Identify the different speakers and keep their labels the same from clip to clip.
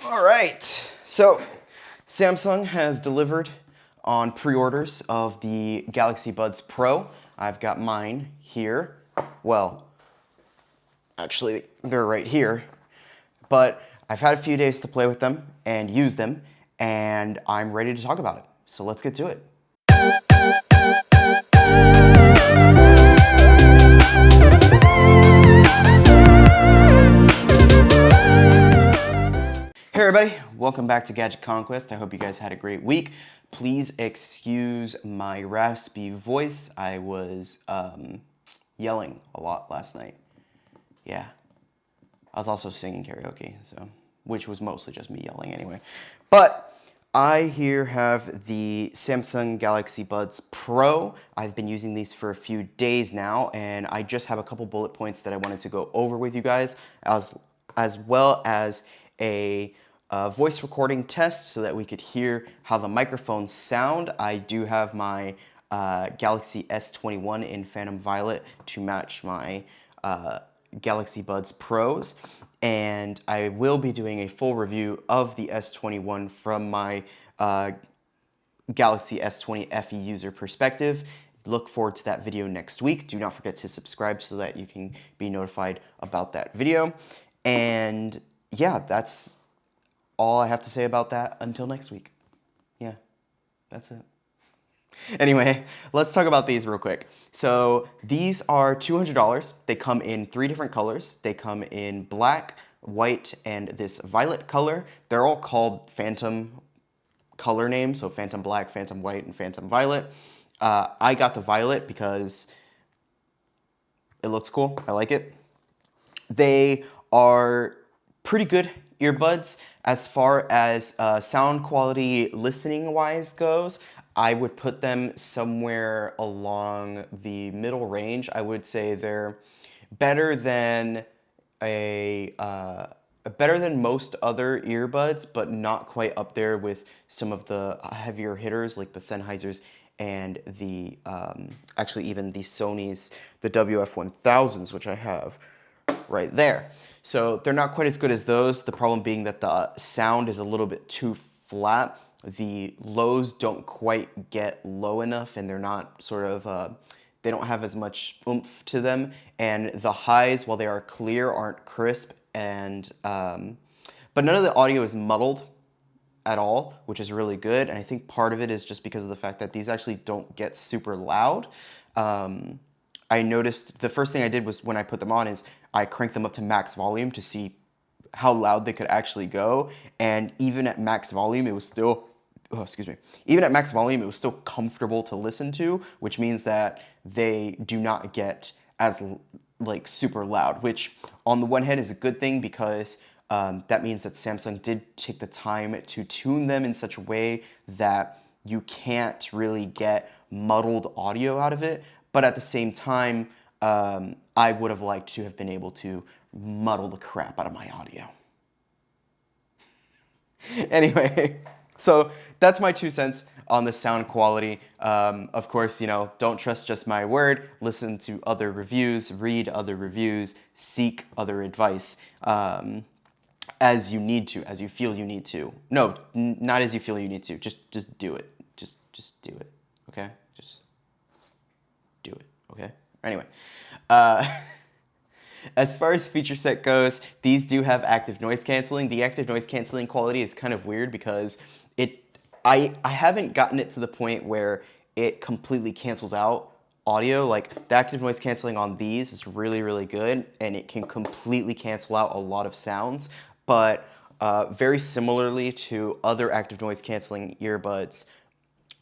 Speaker 1: All right, so Samsung has delivered on pre-orders of the Galaxy Buds Pro. I've got mine here. Well, actually, they're right here. But I've had a few days to play with them and use them, and I'm ready to talk about it. So let's get to it. Hey everybody, welcome back to Gadget Conquest. I hope you guys had a great week. Please excuse my raspy voice. I was yelling a lot last night. Yeah. I was also singing karaoke, which was mostly just me yelling anyway. But I here have the Samsung Galaxy Buds Pro. I've been using these for a few days now, and I just have a couple bullet points that I wanted to go over with you guys, as well as a voice recording test so that we could hear how the microphones sound. I do have my Galaxy S21 in Phantom Violet to match my Galaxy Buds Pros, and I will be doing a full review of the S21 from my Galaxy S20 FE user perspective. Look forward to that video next week. Do not forget to subscribe so that you can be notified about that video. And yeah, that's all I have to say about that until next week. Yeah, that's it. Anyway, let's talk about these real quick. So these are $200. They come in 3 different colors. They come in black, white, and this violet color. They're all called Phantom color names, so Phantom Black, Phantom White, and Phantom Violet. I got the violet because it looks cool. I like it. They are pretty good earbuds as far as sound quality listening wise goes. I would put them somewhere along the middle range. I would say they're better than better than most other earbuds, but not quite up there with some of the heavier hitters like the Sennheisers and the actually even the Sony's, the WF-1000s, which I have right there. So they're not quite as good as those. The problem being that the sound is a little bit too flat. The lows don't quite get low enough, and they're not sort of, they don't have as much oomph to them. And the highs, while they are clear, aren't crisp. And but none of the audio is muddled at all, which is really good. And I think part of it is just because of the fact that these actually don't get super loud. I noticed the first thing I did was when I put them on is I cranked them up to max volume to see how loud they could actually go. And even at max volume, it was still, oh, excuse me, even at max volume, it was still comfortable to listen to, which means that they do not get as like super loud, which on the one hand is a good thing because that means that Samsung did take the time to tune them in such a way that you can't really get muddled audio out of it. But at the same time, I would have liked to have been able to muddle the crap out of my audio. Anyway, so that's my 2 cents on the sound quality. Of course, you know, don't trust just my word. Listen to other reviews, read other reviews, seek other advice as you need to, as you feel you need to. No, not as you feel you need to. Just do it. Just do it. Okay? Just do it. Okay? Anyway. As far as feature set goes, these do have active noise canceling. The active noise canceling quality is kind of weird because I haven't gotten it to the point where it completely cancels out audio. Like the active noise canceling on these is really, really good, and it can completely cancel out a lot of sounds. But very similarly to other active noise canceling earbuds,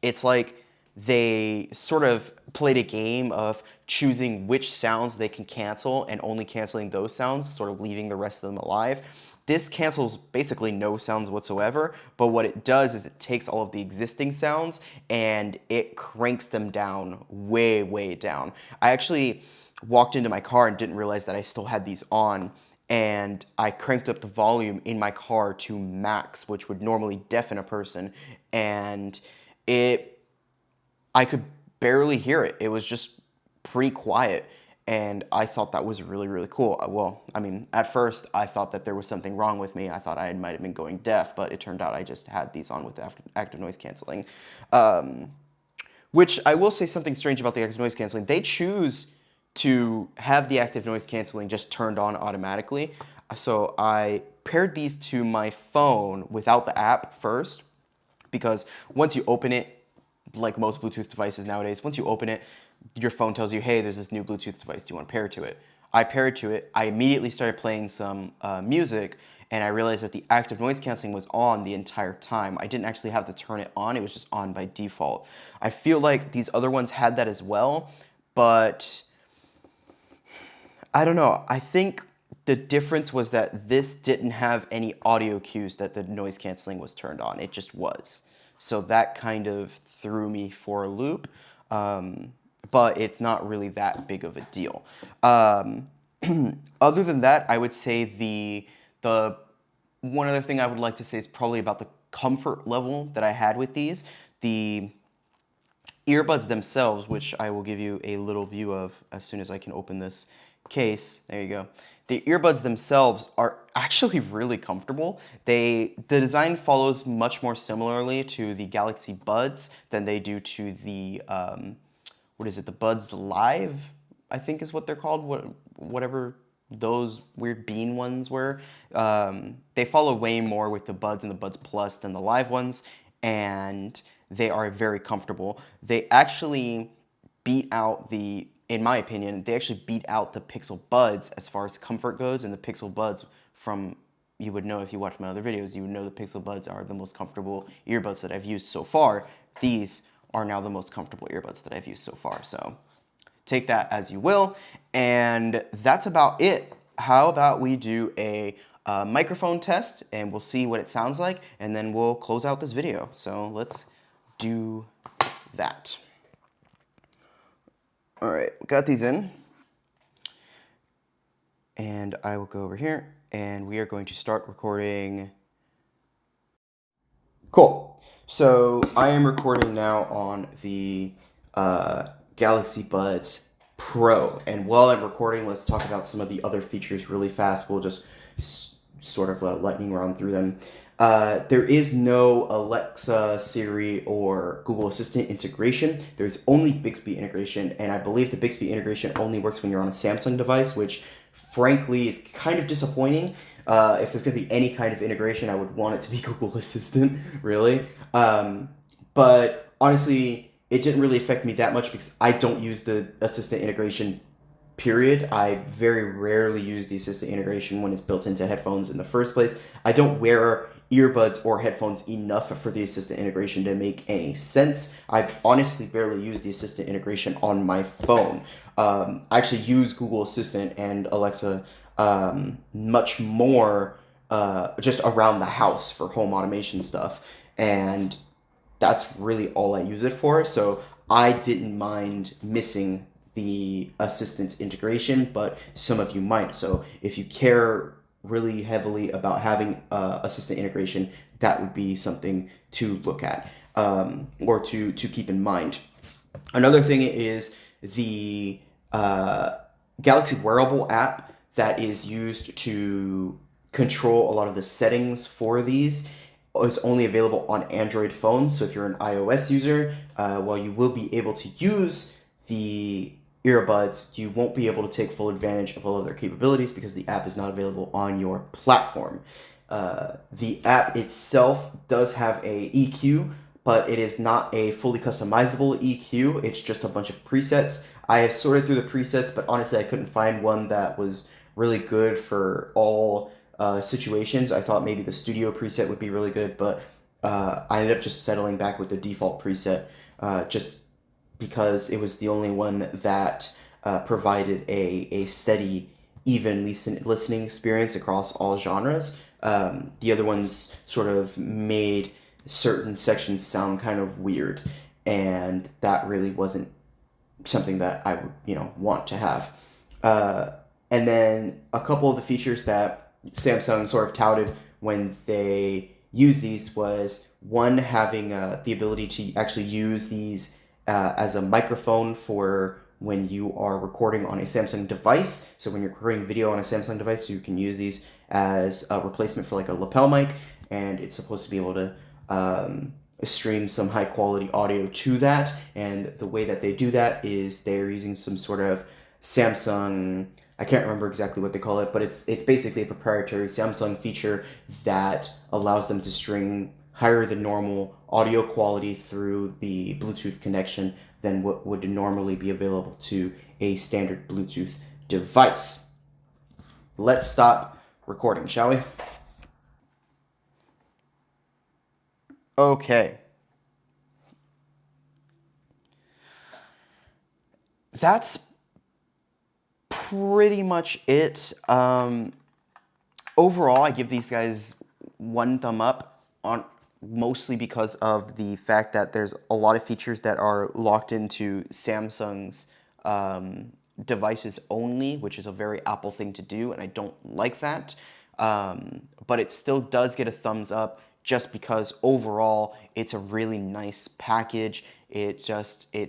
Speaker 1: it's like they sort of played a game of choosing which sounds they can cancel and only canceling those sounds, sort of leaving the rest of them alive. This cancels basically no sounds whatsoever, but what it does is it takes all of the existing sounds and it cranks them down way, way down. I actually walked into my car and didn't realize that I still had these on, and I cranked up the volume in my car to max, which would normally deafen a person, and I could barely hear it. It was just pretty quiet. and I thought that was really, really cool. Well, I mean, at first I thought that there was something wrong with me. I thought I might have been going deaf, but it turned out I just had these on with active noise canceling. Which I will say something strange about the active noise canceling. They choose to have the active noise canceling just turned on automatically. So I paired these to my phone without the app first, because once you open it, like most Bluetooth devices nowadays, once you open it, your phone tells you, hey, there's this new Bluetooth device. Do you want to pair it to it? I paired to it. I immediately started playing some music, and I realized that the active noise canceling was on the entire time. I didn't actually have to turn it on. It was just on by default. I feel like these other ones had that as well, but I don't know. I think the difference was that this didn't have any audio cues that the noise canceling was turned on. It just was. So that kind of threw me for a loop. But it's not really that big of a deal. Other than that, I would say the one other thing I would like to say is probably about the comfort level that I had with these. The earbuds themselves, which I will give you a little view of as soon as I can open this case. There you go. The earbuds themselves are actually really comfortable. The design follows much more similarly to the Galaxy Buds than they do to the what is it? The Buds Live, I think is what they're called. Whatever those weird bean ones were. They follow way more with the Buds and the Buds Plus than the Live ones, and they are very comfortable. They actually beat out in my opinion, they actually beat out the Pixel Buds as far as comfort goes, and the Pixel Buds you would know if you watch my other videos, you would know the Pixel Buds are the most comfortable earbuds that I've used so far. These are now the most comfortable earbuds that I've used so far, so take that as you will. And that's about it. How about we do a microphone test, and we'll see what it sounds like, and then we'll close out this video. So let's do that. All right, got these in. And I will go over here, and we are going to start recording. Cool. So I am recording now on the Galaxy Buds Pro. And while I'm recording, let's talk about some of the other features really fast. We'll just sort of lightning round through them. There is no Alexa, Siri, or Google Assistant integration. There's only Bixby integration, and I believe the Bixby integration only works when you're on a Samsung device, which frankly is kind of disappointing. If there's going to be any kind of integration, I would want it to be Google Assistant, really. But honestly, it didn't really affect me that much because I don't use the Assistant integration, period. I very rarely use the Assistant integration when it's built into headphones in the first place. I don't wear earbuds or headphones enough for the Assistant integration to make any sense. I've honestly barely used the Assistant integration on my phone. I actually use Google Assistant and Alexa much more just around the house for home automation stuff, and that's really all I use it for. So I didn't mind missing the Assistant integration, but some of you might. So if you care really heavily about having Assistant integration, that would be something to look at or to keep in mind. Another thing is the Galaxy Wearable app that is used to control a lot of the settings for these is only available on Android phones. So if you're an iOS user, while you will be able to use the earbuds, you won't be able to take full advantage of all of their capabilities because the app is not available on your platform. The app itself does have a EQ, but it is not a fully customizable EQ. It's just a bunch of presets. I have sorted through the presets, but honestly, I couldn't find one that was really good for all situations. I thought maybe the studio preset would be really good, but I ended up just settling back with the default preset just because it was the only one that provided a steady, even listening experience across all genres. The other ones sort of made certain sections sound kind of weird, and that really wasn't something that I would, want to have. And then a couple of the features that Samsung sort of touted when they used these was one, having the ability to actually use these as a microphone for when you are recording on a Samsung device. So when you're recording video on a Samsung device, you can use these as a replacement for like a lapel mic, and it's supposed to be able to stream some high quality audio to that. And the way that they do that is they're using some sort of Samsung, I can't remember exactly what they call it, but it's basically a proprietary Samsung feature that allows them to string higher than normal audio quality through the Bluetooth connection than what would normally be available to a standard Bluetooth device. Let's stop recording, shall we? Okay. That's pretty much it. Overall, I give these guys one thumb up, on mostly because of the fact that there's a lot of features that are locked into Samsung's devices only, which is a very Apple thing to do, and I don't like that. But it still does get a thumbs up just because overall it's a really nice package. It's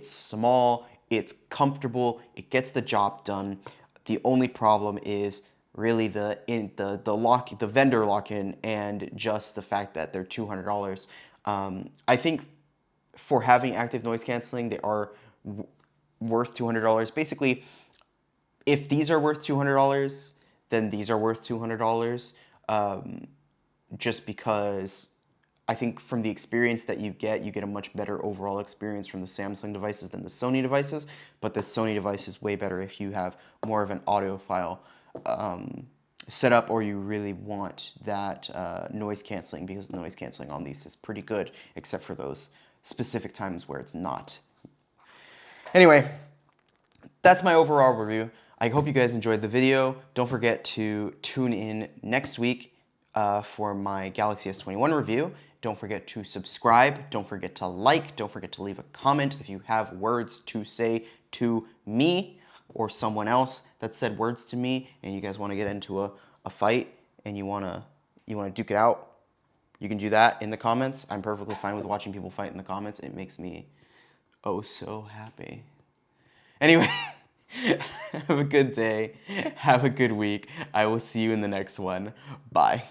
Speaker 1: small, it's comfortable, it gets the job done. The only problem is really the vendor lock-in and just the fact that they're $200. I think for having active noise canceling, they are worth $200. Basically, if these are worth $200, then these are worth $200. Just because I think from the experience that you get a much better overall experience from the Samsung devices than the Sony devices. But the Sony device is way better if you have more of an audiophile setup, or you really want that noise canceling, because the noise canceling on these is pretty good, except for those specific times where it's not. Anyway, that's my overall review. I hope you guys enjoyed the video. Don't forget to tune in next week for my Galaxy S21 review. Don't forget to subscribe. Don't forget to like. Don't forget to leave a comment if you have words to say to me or someone else that said words to me, and you guys want to get into a fight and you want to duke it out. You can do that in the comments. I'm perfectly fine with watching people fight in the comments. It makes me oh so happy. Anyway, have a good day. Have a good week. I will see you in the next one. Bye.